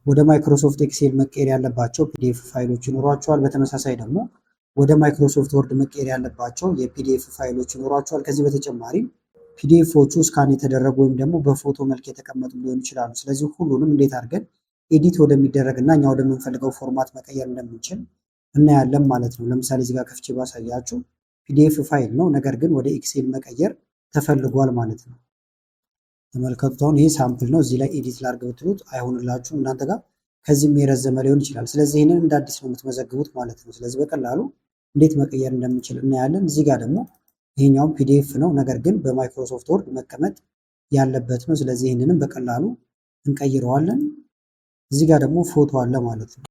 ወደ ማይክሮሶፍት ኤክሴል መቀየር ያለባቸው ፒዲኤፍ ፋይሎች ይኖሯቸዋል። በተመሳሳይ ደግሞ ወደ ማይክሮሶፍት ወርድ መቀየር ያለባቸው የፒዲኤፍ ፋይሎች ይኖሯቸዋል። ከዚህ በተጨማሪም ፒዲኤፎቹ ስካን የተደረጉ ወይም ደግሞ በፎቶ መልክ የተቀመጡ ሊሆኑ ይችላሉ። ስለዚህ ሁሉንም እንዴት አድርገን ኤዲት ወደሚደረግ እና እኛ ወደምንፈልገው ፎርማት መቀየር እንደምንችል እናያለን ማለት ነው። ለምሳሌ እዚህ ጋር ከፍቼ ባሳያችሁ ፒዲኤፍ ፋይል ነው፣ ነገር ግን ወደ ኤክሴል መቀየር ተፈልጓል ማለት ነው። ተመልከቱት። አሁን ይሄ ሳምፕል ነው። እዚህ ላይ ኤዲት ላድርግ ብትሉት አይሆንላችሁም እናንተ ጋር ከዚህም የረዘመ ሊሆን ይችላል። ስለዚህ ይህንን እንደ አዲስ ነው የምትመዘግቡት ማለት ነው። ስለዚህ በቀላሉ እንዴት መቀየር እንደምንችል እናያለን። እዚህ ጋር ደግሞ ይሄኛውም ፒዲኤፍ ነው፣ ነገር ግን በማይክሮሶፍት ወርድ መቀመጥ ያለበት ነው። ስለዚህ ይህንንም በቀላሉ እንቀይረዋለን። እዚህ ጋር ደግሞ ፎቶ አለ ማለት ነው።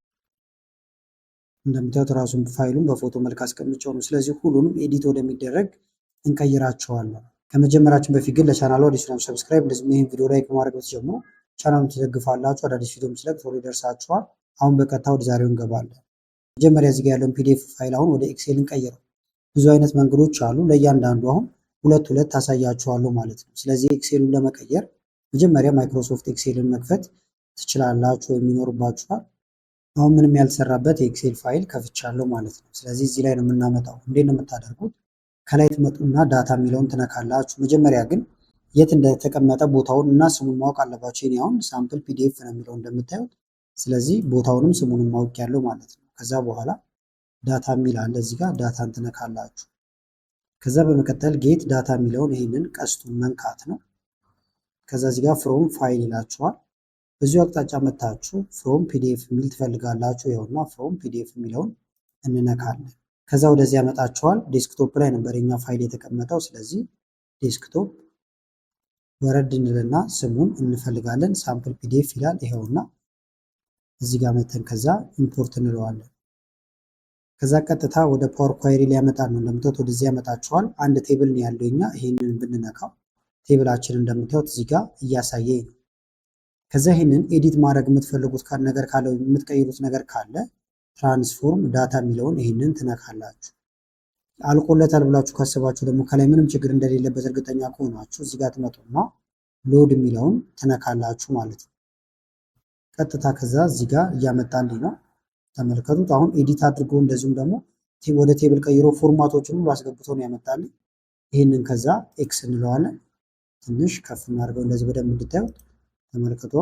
እንደምታዩት ራሱን ፋይሉን በፎቶ መልክ አስቀምጨው ነው። ስለዚህ ሁሉንም ኤዲት ወደሚደረግ እንቀይራቸዋለን። ከመጀመራችን በፊት ግን ለቻናሉ አዲስ ናችሁ ሰብስክራይብ፣ እንደዚሁም ይህን ቪዲዮ ላይክ በማድረግ ብትጀምሩ ቻናሉን ትደግፋላችሁ። አዳዲስ ቪዲዮ ስለቅ ቶሎ ይደርሳችኋል። አሁን በቀጥታ ወደ ዛሬው እንገባለን። መጀመሪያ እዚህ ጋር ያለውን ፒዲኤፍ ፋይል አሁን ወደ ኤክሴል እንቀይረው። ብዙ አይነት መንገዶች አሉ። ለእያንዳንዱ አሁን ሁለት ታሳያችኋለሁ ማለት ነው። ስለዚህ ኤክሴሉን ለመቀየር መጀመሪያ ማይክሮሶፍት ኤክሴልን መክፈት ትችላላችሁ ወይም ይኖርባችኋል። አሁን ምንም ያልተሰራበት የኤክሴል ፋይል ከፍቻለሁ ማለት ነው። ስለዚህ እዚህ ላይ ነው የምናመጣው። እንዴት ነው የምታደርጉት? ከላይ ትመጡና ዳታ የሚለውን ትነካላችሁ። መጀመሪያ ግን የት እንደተቀመጠ ቦታውን እና ስሙን ማወቅ አለባችሁ። ይሄ አሁን ሳምፕል ፒዲኤፍ ነው የሚለው እንደምታዩት። ስለዚህ ቦታውንም ስሙንም ማወቅ ያለው ማለት ነው። ከዛ በኋላ ዳታ የሚል አለ እዚህ ጋር ዳታን ትነካላችሁ። ከዛ በመቀጠል ጌት ዳታ የሚለውን ይህንን ቀስቱን መንካት ነው። ከዛ እዚህ ጋር ፍሮም ፋይል ይላችኋል። በዚሁ አቅጣጫ መታችሁ ፍሮም ፒዲኤፍ የሚል ትፈልጋላችሁ። ይኸውና ፍሮም ፒዲኤፍ የሚለውን እንነካለን። ከዛ ወደዚህ ያመጣችኋል። ዴስክቶፕ ላይ ነበር የኛ ፋይል የተቀመጠው። ስለዚህ ዴስክቶፕ ወረድ እንልና ስሙን እንፈልጋለን። ሳምፕል ፒዲኤፍ ይላል ይኸውና። እዚህ ጋር መተን ከዛ ኢምፖርት እንለዋለን። ከዛ ቀጥታ ወደ ፓወር ኳይሪ ሊያመጣን ነው። እንደምታዩት ወደዚህ ያመጣችኋል። አንድ ቴብል ነው ያለው እኛ። ይሄንን ብንነካው ቴብላችን እንደምታዩት እዚህ ጋር እያሳየኝ ነው። ከዛ ይሄንን ኤዲት ማድረግ የምትፈልጉት ነገር ካለ የምትቀይሩት ነገር ካለ ትራንስፎርም ዳታ የሚለውን ይሄንን ትነካላችሁ። አልቆለታል ብላችሁ ካሰባችሁ ደግሞ ከላይ ምንም ችግር እንደሌለበት እርግጠኛ ከሆናችሁ እዚህ ጋር ትመጡና ሎድ የሚለውን ትነካላችሁ ማለት ነው። ቀጥታ ከዛ እዚህ ጋር እያመጣልኝ ነው። ተመልከቱት። አሁን ኤዲት አድርጎ እንደዚሁም ደግሞ ወደ ቴብል ቀይሮ ፎርማቶችን ሁሉ አስገብቶ ነው ያመጣልኝ። ይህንን ከዛ ኤክስ እንለዋለን። ትንሽ ከፍ እናድርገው እንደዚህ በደንብ እንድታዩት። ተመልከቱ።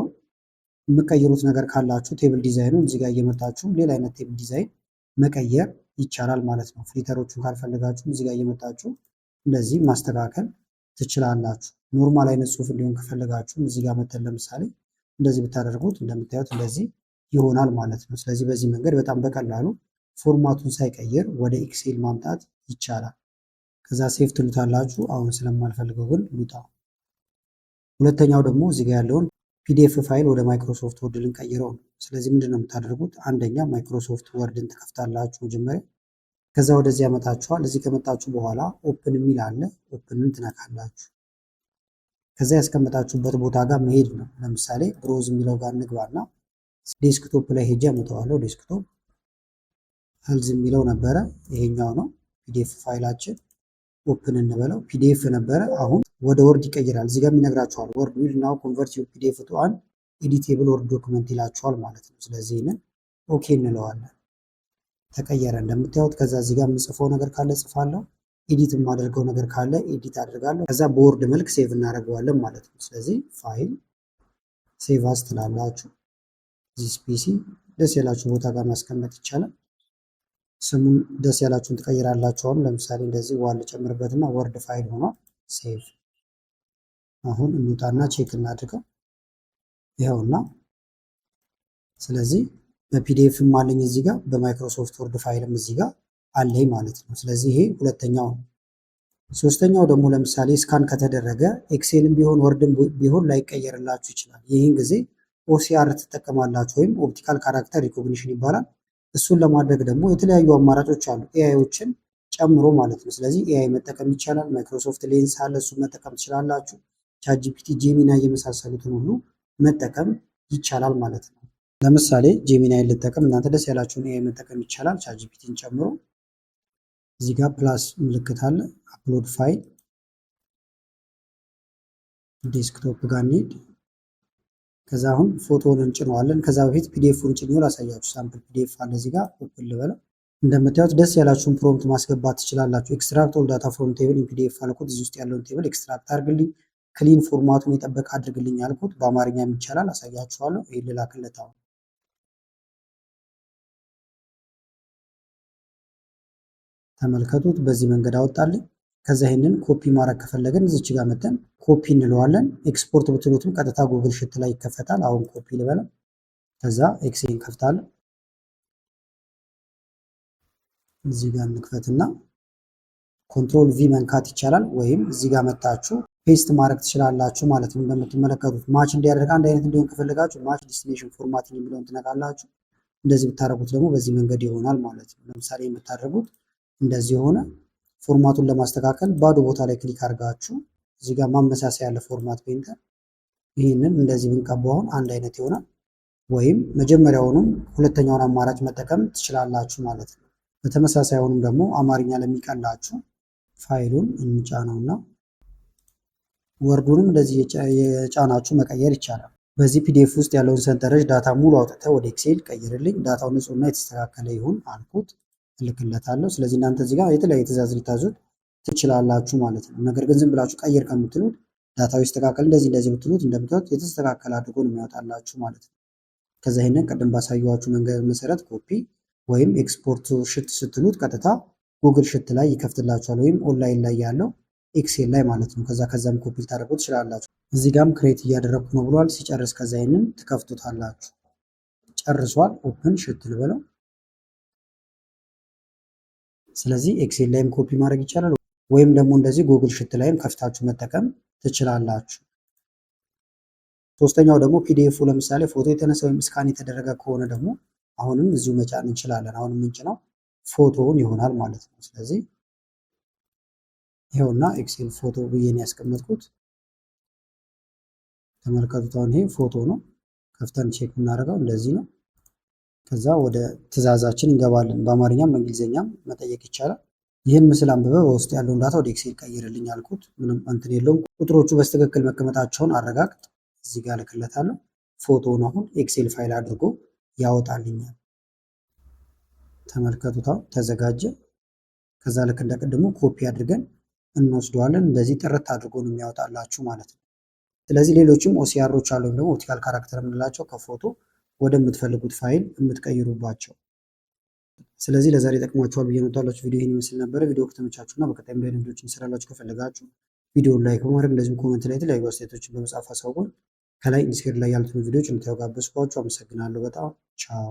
የምቀይሩት ነገር ካላችሁ ቴብል ዲዛይኑን እዚህ ጋር እየመጣችሁ ሌላ አይነት ቴብል ዲዛይን መቀየር ይቻላል ማለት ነው። ፍሊተሮቹን ካልፈለጋችሁ እዚህ ጋር እየመጣችሁ እንደዚህ ማስተካከል ትችላላችሁ። ኖርማል አይነት ጽሁፍ እንዲሆን ከፈለጋችሁ እዚህ ጋር መተን ለምሳሌ እንደዚህ ብታደርጉት እንደምታዩት እንደዚህ ይሆናል ማለት ነው። ስለዚህ በዚህ መንገድ በጣም በቀላሉ ፎርማቱን ሳይቀይር ወደ ኤክሴል ማምጣት ይቻላል። ከዛ ሴፍ ትሉታላችሁ። አሁን ስለማልፈልገው ግን ልውጣ። ሁለተኛው ደግሞ እዚህ ጋር ያለውን ፒዲኤፍ ፋይል ወደ ማይክሮሶፍት ወርድ ልንቀይረው ነው። ስለዚህ ምንድን ነው የምታደርጉት? አንደኛ ማይክሮሶፍት ወርድን ትከፍታላችሁ መጀመሪያ። ከዛ ወደዚህ ያመጣችኋል። እዚህ ከመጣችሁ በኋላ ኦፕን የሚል አለ። ኦፕንን ትነካላችሁ። ከዛ ያስቀመጣችሁበት ቦታ ጋር መሄድ ነው። ለምሳሌ ብሮዝ የሚለው ጋር እንግባና ዴስክቶፕ ላይ ሄጄ አመጣዋለሁ። ዴስክቶፕ ሄልዝ የሚለው ነበረ፣ ይሄኛው ነው ፒዲኤፍ ፋይላችን። ኦፕን እንበለው። ፒዲኤፍ ነበረ፣ አሁን ወደ ወርድ ይቀይራል። እዚህ ጋር ይነግራችኋል። ወርድ ዊል ናው ኮንቨርት ዩር ፒዲኤፍ ቱ አን ኤዲቴብል ወርድ ዶክመንት ይላችኋል ማለት ነው። ስለዚህ ይህንን ኦኬ እንለዋለን። ተቀየረ እንደምታዩት። ከዛ እዚህ ጋር የምጽፈው ነገር ካለ ጽፋለሁ፣ ኤዲት የማደርገው ነገር ካለ ኤዲት አድርጋለሁ። ከዛ በወርድ መልክ ሴቭ እናደርገዋለን ማለት ነው። ስለዚህ ፋይል ሴቭ አስ ትላላችሁ። ዚስ ፒሲ ደስ ያላችሁ ቦታ ጋር ማስቀመጥ ይቻላል። ስሙን ደስ ያላችሁን ትቀይራላችሁ። አሁን ለምሳሌ እንደዚህ ዋል ጨምርበትና ወርድ ፋይል ሆኗል። ሴቭ። አሁን እንውጣና ቼክ እናድርገው። ይኸውና። ስለዚህ በፒዲኤፍም አለኝ እዚህ ጋር፣ በማይክሮሶፍት ወርድ ፋይልም እዚህ ጋር አለኝ ማለት ነው። ስለዚህ ይሄ ሁለተኛው ነው። ሶስተኛው ደግሞ ለምሳሌ ስካን ከተደረገ ኤክሴልም ቢሆን ወርድም ቢሆን ላይቀየርላችሁ ይችላል። ይህን ጊዜ ኦሲአር ትጠቀማላችሁ ወይም ኦፕቲካል ካራክተር ሪኮግኒሽን ይባላል። እሱን ለማድረግ ደግሞ የተለያዩ አማራጮች አሉ፣ ኤአይዎችን ጨምሮ ማለት ነው። ስለዚህ ኤአይ መጠቀም ይቻላል። ማይክሮሶፍት ሌንስ አለ፣ እሱን መጠቀም ትችላላችሁ። ቻትጂፒቲ፣ ጄሚና የመሳሰሉትን ሁሉ መጠቀም ይቻላል ማለት ነው። ለምሳሌ ጄሚናይ ልጠቀም፣ እናንተ ደስ ያላችሁን ኤአይ መጠቀም ይቻላል፣ ቻትጂፒቲን ጨምሮ። እዚህ ጋር ፕላስ ምልክት አለ። አፕሎድ ፋይል ዴስክቶፕ ጋር እንሂድ። ከዛ አሁን ፎቶውን እንጭነዋለን። ከዛ በፊት ፒዲኤፉን ጭኜው ላሳያችሁ። ሳምፕል ፒዲኤፍ አለ እዚህ ጋር ኦፕን ልበለው። እንደምታዩት ደስ ያላችሁን ፕሮምፕት ማስገባት ትችላላችሁ። ኤክስትራክት ኦል ዳታ ፍሮም ቴብል ኢን ፒዲኤፍ አልኩት። እዚህ ውስጥ ያለውን ቴብል ኤክስትራክት አድርግልኝ፣ ክሊን ፎርማቱን የጠበቀ አድርግልኝ አልኩት። በአማርኛም ይቻላል፣ አሳያችኋለሁ። ይሄን ልላክለት አሁን። ተመልከቱት፣ በዚህ መንገድ አወጣልኝ። ከዛ ይሄንን ኮፒ ማድረግ ከፈለግን እዚች ጋር መተን ኮፒ እንለዋለን። ኤክስፖርት ብትሉትም ቀጥታ ጉግል ሽት ላይ ይከፈታል። አሁን ኮፒ ልበለው። ከዛ ኤክሴል ከፍታለሁ። እዚህ ጋር እንክፈትና ኮንትሮል ቪ መንካት ይቻላል፣ ወይም እዚህ ጋር መታችሁ ፔስት ማድረግ ትችላላችሁ ማለት ነው። እንደምትመለከቱት ማች እንዲያደርግ አንድ አይነት እንዲሆን ከፈለጋችሁ ማች ዲስቲኔሽን ፎርማቲንግ የሚለውን ትነካላችሁ። እንደዚህ ብታደርጉት ደግሞ በዚህ መንገድ ይሆናል ማለት ነው። ለምሳሌ የምታደርጉት እንደዚህ የሆነ ፎርማቱን ለማስተካከል ባዶ ቦታ ላይ ክሊክ አድርጋችሁ እዚህ ጋር ማመሳሰያ ያለ ፎርማት ፔንተር ይህንን እንደዚህ ብንቀባው አሁን አንድ አይነት ይሆናል። ወይም መጀመሪያውንም ሁለተኛውን አማራጭ መጠቀም ትችላላችሁ ማለት ነው። በተመሳሳይውንም ደግሞ አማርኛ ለሚቀላችሁ ፋይሉን እንጫነውና ወርዱንም እንደዚህ የጫናችሁ መቀየር ይቻላል። በዚህ ፒዲኤፍ ውስጥ ያለውን ሰንጠረዥ ዳታ ሙሉ አውጥተህ ወደ ኤክሴል ቀይርልኝ፣ ዳታው ንጹህና የተስተካከለ ይሁን አልኩት፣ እልክለታለሁ። ስለዚህ እናንተ እዚህ ጋር የተለያየ ትእዛዝ ልታዙት ትችላላችሁ ማለት ነው። ነገር ግን ዝም ብላችሁ ቀይር ከምትሉት ዳታው ይስተካከል እንደዚህ ብትሉት እንደምታዩት የተስተካከለ አድርጎ ነው የሚያወጣላችሁ ማለት ነው። ከዛ ይሄንን ቅድም ባሳየኋችሁ መንገድ መሰረት ኮፒ ወይም ኤክስፖርት ሽት ስትሉት ቀጥታ ጉግል ሽት ላይ ይከፍትላችኋል፣ ወይም ኦንላይን ላይ ያለው ኤክሴል ላይ ማለት ነው። ከዛም ኮፒ ልታደርጉ ትችላላችሁ። እዚህ ጋርም ክሬት እያደረግኩ ነው ብሏል። ሲጨርስ ከዛ ይሄንን ትከፍቱታላችሁ። ጨርሷል። ኦፕን ሽት ልበለው። ስለዚህ ኤክሴል ላይም ኮፒ ማድረግ ይቻላል፣ ወይም ደግሞ እንደዚህ ጉግል ሽት ላይም ከፍታችሁ መጠቀም ትችላላችሁ። ሶስተኛው ደግሞ ፒዲኤፉ ለምሳሌ ፎቶ የተነሳ ወይም ስካን የተደረገ ከሆነ ደግሞ አሁንም እዚሁ መጫን እንችላለን። አሁንም የምንጭነው ፎቶውን ይሆናል ማለት ነው። ስለዚህ ይኸውና ኤክሴል ፎቶ ብዬ ነው ያስቀመጥኩት። ተመልከቱት። አሁን ይሄ ፎቶ ነው። ከፍተን ቼክ የምናደርገው እንደዚህ ነው። ከዛ ወደ ትእዛዛችን እንገባለን። በአማርኛም በእንግሊዝኛም መጠየቅ ይቻላል። ይህን ምስል አንብበ በውስጡ ያለውን ዳታ ወደ ኤክሴል ቀይርልኝ አልኩት። ምንም እንትን የለውም። ቁጥሮቹ በስትክክል መቀመጣቸውን አረጋግጥ። እዚህ ጋር ልክለታለሁ። ፎቶውን አሁን ኤክሴል ፋይል አድርጎ ያወጣልኛል። ተመልከቱት። አሁን ተዘጋጀ። ከዛ ልክ እንደቀድሞ ኮፒ አድርገን እንወስደዋለን። እንደዚህ ጥርት አድርጎ ነው የሚያወጣላችሁ ማለት ነው። ስለዚህ ሌሎችም ኦሲአሮች አሉ፣ ወይም ደግሞ ኦፕቲካል ካራክተር የምንላቸው ከፎቶ ወደምትፈልጉት ፋይል የምትቀይሩባቸው። ስለዚህ ለዛሬ ጠቅሟችኋል ብዬ መጣላችሁ ቪዲዮ ይህን ይመስል ነበረ። ቪዲዮ ከተመቻችሁና በቀጣይም ላይ ቪዲዮዎችን እንሰራላችሁ ከፈለጋችሁ ቪዲዮውን ላይክ በማድረግ እንደዚሁም ኮመንት ላይ የተለያዩ አስተያየቶችን በመጻፍ አሳውቁን። ከላይ ኢንስክሪፕት ላይ ያሉትን ቪዲዮዎች እንድታዩ ጋበዝኳችሁ። አመሰግናለሁ በጣም ቻው።